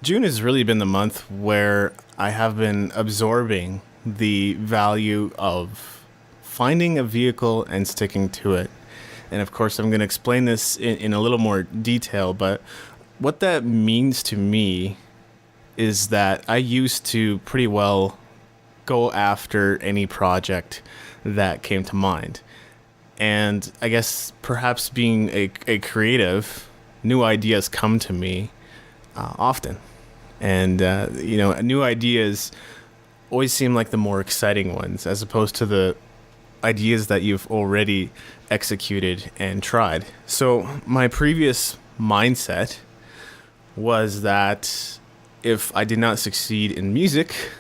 June has really been the month where I have been absorbing the value of finding a vehicle and sticking to it. And of course, I'm going to explain this in a little more detail, but what that means to me is that I used to pretty well go after any project that came to mind. And I guess perhaps being a creative, new ideas come to me often. And, new ideas always seem like the more exciting ones as opposed to the ideas that you've already executed and tried. So, my previous mindset was that if I did not succeed in music,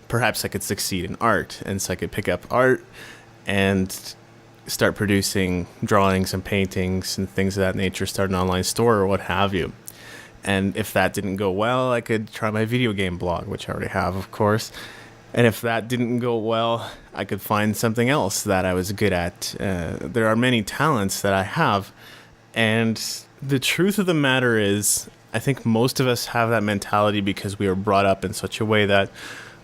perhaps I could succeed in art. And so I could pick up art and start producing drawings and paintings and things of that nature, start an online store or what have you. And if that didn't go well, I could try my video game blog, which I already have, of course. And if that didn't go well, I could find something else that I was good at. There are many talents that I have. And the truth of the matter is, I think most of us have that mentality because we were brought up in such a way that,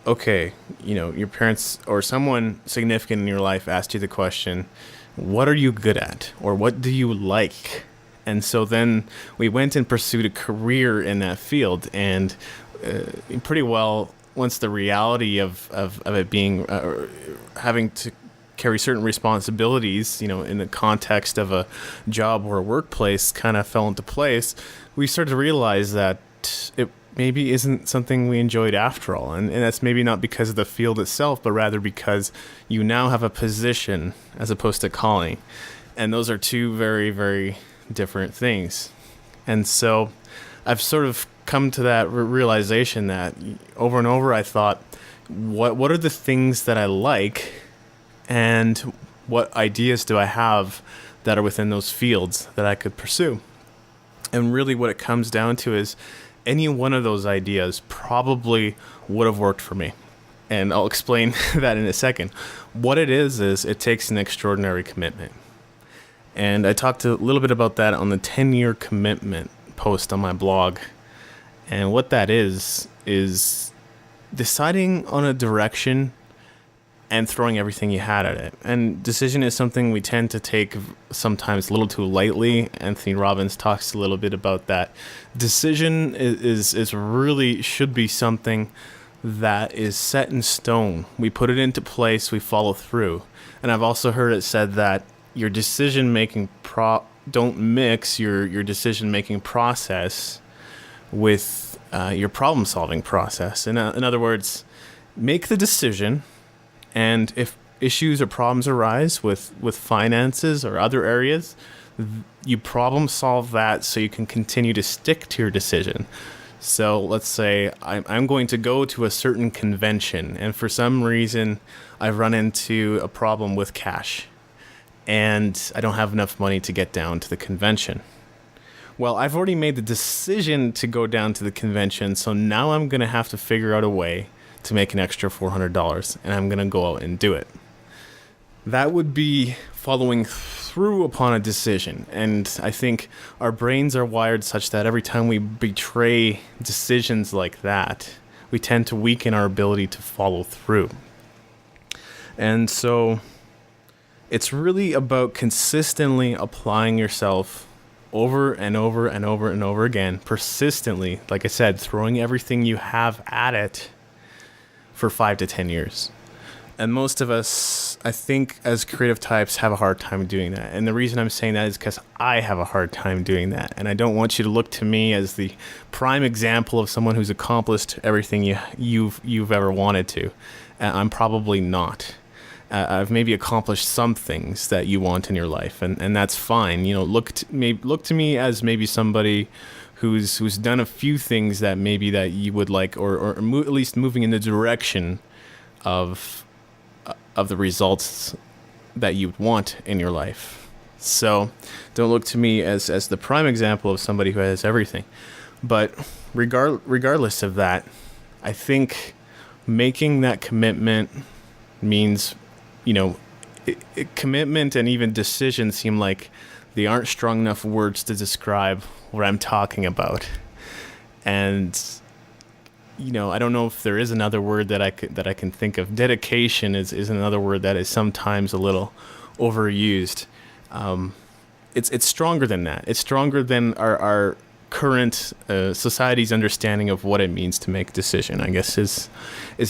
okay, your parents or someone significant in your life asked you the question, what are you good at? Or what do you like? And so then we went and pursued a career in that field. And pretty well, once the reality of it being, having to carry certain responsibilities, in the context of a job or a workplace kind of fell into place, we started to realize that it maybe isn't something we enjoyed after all. And that's maybe not because of the field itself, but rather because you now have a position as opposed to calling. And those are two very, very different things. And so I've sort of come to that realization that over and over I thought, what are the things that I like, and what ideas do I have that are within those fields that I could pursue? And really what it comes down to is any one of those ideas probably would have worked for me. And I'll explain that in a second. What it is it takes an extraordinary commitment. And I talked a little bit about that on the 10-year commitment post on my blog. And what that is deciding on a direction and throwing everything you had at it. And decision is something we tend to take sometimes a little too lightly. Anthony Robbins talks a little bit about that. Decision is really should be something that is set in stone. We put it into place, we follow through. And I've also heard it said that your decision-making don't mix your decision-making process with your problem-solving process. In other words, make the decision, and if issues or problems arise with finances or other areas, you problem solve that so you can continue to stick to your decision. So let's say I'm going to go to a certain convention, and for some reason I've run into a problem with cash, and I don't have enough money to get down to the convention. Well, I've already made the decision to go down to the convention, so now I'm going to have to figure out a way to make an extra $400, and I'm going to go out and do it. That would be following through upon a decision, and I think our brains are wired such that every time we betray decisions like that, we tend to weaken our ability to follow through. And so it's really about consistently applying yourself over and over and over and over again, persistently, like I said, throwing everything you have at it for 5 to 10 years. And most of us, I think, as creative types, have a hard time doing that. And the reason I'm saying that is because I have a hard time doing that. And I don't want you to look to me as the prime example of someone who's accomplished everything you've ever wanted to. I'm probably not. I've maybe accomplished some things that you want in your life, and that's fine. Look to me as maybe somebody who's done a few things that maybe that you would like, or at least moving in the direction of the results that you would want in your life. So don't look to me as the prime example of somebody who has everything. But regardless of that, I think making that commitment means, commitment and even decision seem like they aren't strong enough words to describe what I'm talking about. And I don't know if there is another word that I can think of. Dedication is another word that is sometimes a little overused. It's stronger than that. It's stronger than our current society's understanding of what it means to make a decision, I guess is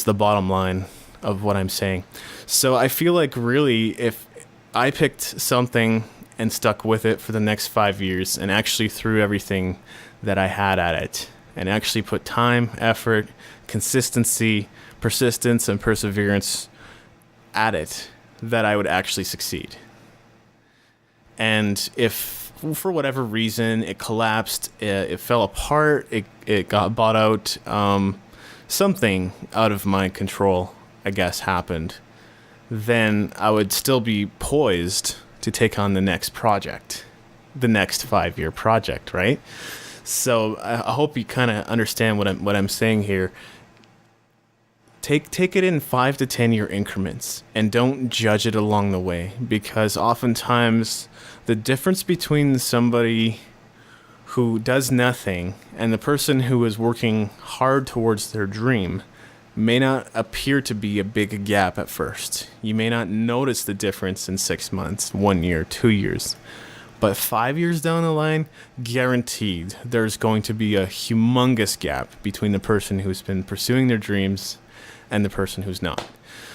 the bottom line of what I'm saying. So I feel like really if I picked something and stuck with it for the next 5 years and actually threw everything that I had at it and actually put time, effort, consistency, persistence, and perseverance at it, that I would actually succeed. And if for whatever reason it collapsed, it fell apart, it got bought out, something out of my control, I guess, happened, then I would still be poised to take on the next project, the next 5-year project, right? So I hope you kind of understand what I'm saying here. Take it in 5 to 10 year increments and don't judge it along the way, because oftentimes the difference between somebody who does nothing and the person who is working hard towards their dream may not appear to be a big gap at first. You may not notice the difference in 6 months, 1 year, 2 years. But 5 years down the line, guaranteed, there's going to be a humongous gap between the person who's been pursuing their dreams and the person who's not.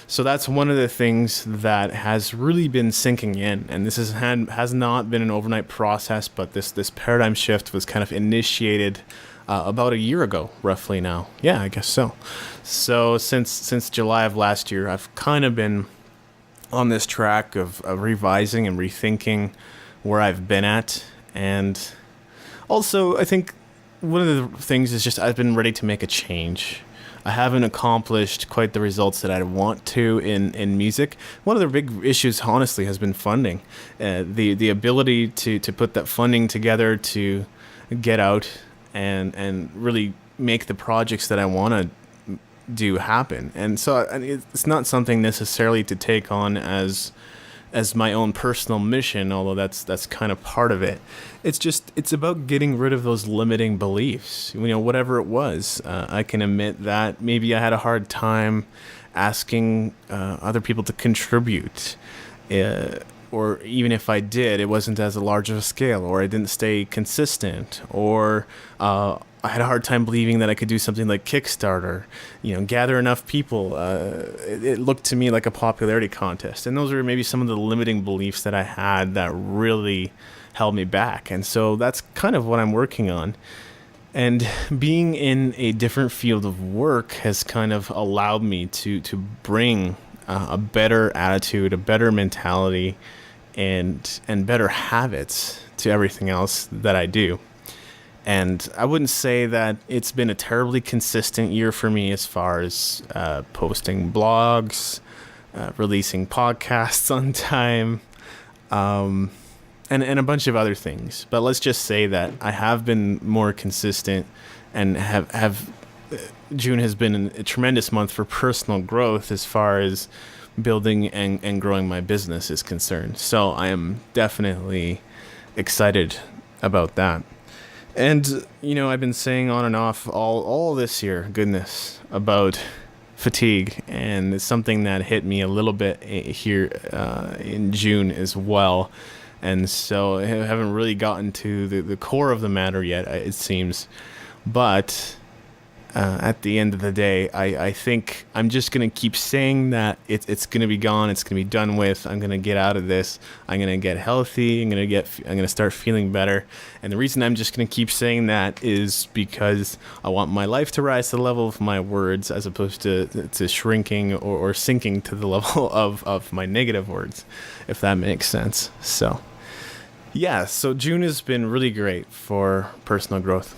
So that's one of the things that has really been sinking in. And this has not been an overnight process, but this paradigm shift was kind of initiated about a year ago, roughly now. Yeah, I guess so. So since July of last year, I've kind of been on this track of revising and rethinking where I've been at. And also, I think one of the things is just I've been ready to make a change. I haven't accomplished quite the results that I want to in music. One of the big issues, honestly, has been funding. The ability to put that funding together to get out and really make the projects that I want to do happen. And so it's not something necessarily to take on as my own personal mission, although that's kind of part of it. It's about getting rid of those limiting beliefs, whatever it was. I can admit that maybe I had a hard time asking other people to contribute, or even if I did, it wasn't as a large of a scale, or I didn't stay consistent, or I had a hard time believing that I could do something like Kickstarter, gather enough people. It looked to me like a popularity contest. And those were maybe some of the limiting beliefs that I had that really held me back. And so that's kind of what I'm working on. And being in a different field of work has kind of allowed me to bring a better attitude, a better mentality, and better habits to everything else that I do. And I wouldn't say that it's been a terribly consistent year for me as far as posting blogs, releasing podcasts on time, and a bunch of other things. But let's just say that I have been more consistent and have June has been a tremendous month for personal growth as far as building and growing my business is concerned. So I am definitely excited about that. And, I've been saying on and off all this year, goodness, about fatigue. And it's something that hit me a little bit here in June as well. And so I haven't really gotten to the core of the matter yet, it seems. But at the end of the day, I think I'm just going to keep saying that it's going to be gone. It's going to be done with. I'm going to get out of this. I'm going to get healthy. I'm going to start feeling better. And the reason I'm just going to keep saying that is because I want my life to rise to the level of my words as opposed to shrinking or sinking to the level of my negative words, if that makes sense. So, yeah, so June has been really great for personal growth.